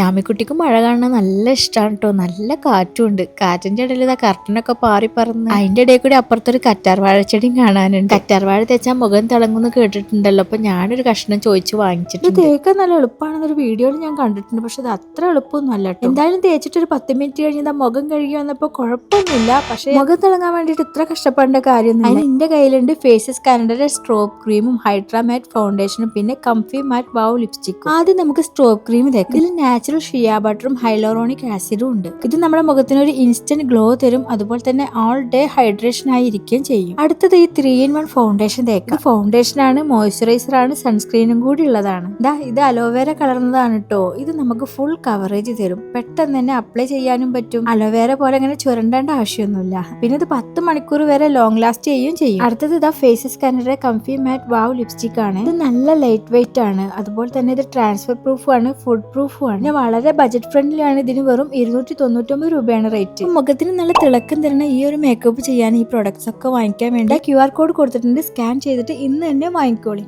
യാമിക്കുട്ടിക്ക് മഴ കാണാൻ നല്ല ഇഷ്ടമാണ് കേട്ടോ. നല്ല കാറ്റുണ്ട്. കാറ്റിന്റെ ഇടയിൽ ഇതാ കർട്ടനൊക്കെ പാറി പറന്ന് അതിന്റെ ഇടയിൽ കൂടി അപ്പുറത്തൊരു കറ്റാർ വാഴച്ചെടിയും കാണാനുണ്ട്. കറ്റാർ വാഴ തേച്ചാൽ മുഖം തിളങ്ങുന്നു കേട്ടിട്ടുണ്ടല്ലോ. അപ്പൊ ഞാനൊരു കഷ്ണം ചോദിച്ചു വാങ്ങിച്ചിട്ടുണ്ട്. തേക്കാൻ നല്ല എളുപ്പമാണെന്നൊരു വീഡിയോയിൽ ഞാൻ കണ്ടിട്ടുണ്ട്. പക്ഷെ അത് അത്ര എളുപ്പമൊന്നും അല്ല കേട്ടോ. എന്തായാലും തേച്ചിട്ട് ഒരു 10 മിനിറ്റ് കഴിഞ്ഞാൽ മുഖം കഴുകി വന്നപ്പോ കുഴപ്പമൊന്നുമില്ല. പക്ഷെ മുഖം തിളങ്ങാൻ വേണ്ടിട്ട് ഇത്ര കഷ്ടപ്പെടേണ്ട കാര്യമൊന്നും. അതിന് എന്റെ കയ്യിലുണ്ട് ഫേസസ് കാനഡയുടെ സ്ട്രോബ് ക്രീമും ഹൈഡ്രാ മാറ്റ് ഫൗണ്ടേഷനും പിന്നെ കംഫി മാറ്റ് വാവ് ലിപ്സ്റ്റിക്കും. ആദ്യം നമുക്ക് സ്ട്രോബ് ക്രീം തേക്കാം. ഇതിൽ നാച്ചുറൽ ഷിയ ബട്ടറും ഹൈലോറോണിക് ആസിഡും ഉണ്ട്. ഇത് നമ്മുടെ മുഖത്തിന് ഒരു ഇൻസ്റ്റന്റ് ഗ്ലോ തരും. അതുപോലെ തന്നെ ഓൾ ഡേ ഹൈഡ്രേഷൻ ആയിരിക്കുകയും ചെയ്യും. അടുത്തത് ഈ 3-in-1 ഫൗണ്ടേഷൻ തേക്കാം. ഫൗണ്ടേഷൻ ആണ്, മോയ്സ്ചറൈസർ ആണ്, സൺസ്ക്രീനും കൂടി ഉള്ളതാണ്. ഇത് അലോവേര കലർന്നതാണ് കേട്ടോ. ഇത് നമുക്ക് ഫുൾ കവറേജ് തരും. പെട്ടെന്ന് തന്നെ അപ്ലൈ ചെയ്യാനും പറ്റും. അലോവേര പോലെ അങ്ങനെ ചുരണ്ടേണ്ട ആവശ്യമൊന്നുമില്ല. പിന്നെ ഇത് 10 മണിക്കൂർ വരെ ലോങ് ലാസ്റ്റ് ചെയ്യും. അടുത്തത് ഫേസസ് കാനഡയുടെ കംഫി മാറ്റ് വാവ് ലിപ്സ്റ്റിക് ആണ്. ഇത് നല്ല ലൈറ്റ് വെയിറ്റ് ആണ്. അതുപോലെ തന്നെ ഇത് ട്രാൻസ്ഫർ പ്രൂഫും ആണ്, ഫുഡ് പ്രൂഫും ആണ്. പിന്നെ വളരെ ബജറ്റ് ഫ്രണ്ട്ലി ആണ്. ഇതിന് വെറും 299 രൂപയാണ് റേറ്റ്. മുഖത്തിന് നല്ല തിളക്കം തരുന്ന ഈ ഒരു മേക്കപ്പ് ചെയ്യാൻ ഈ പ്രൊഡക്ട്സ് ഒക്കെ വാങ്ങിക്കാൻ വേണ്ടി QR കോഡ് കൊടുത്തിട്ടുണ്ട്. സ്കാൻ ചെയ്തിട്ട് ഇന്ന് തന്നെ വാങ്ങിക്കോളി.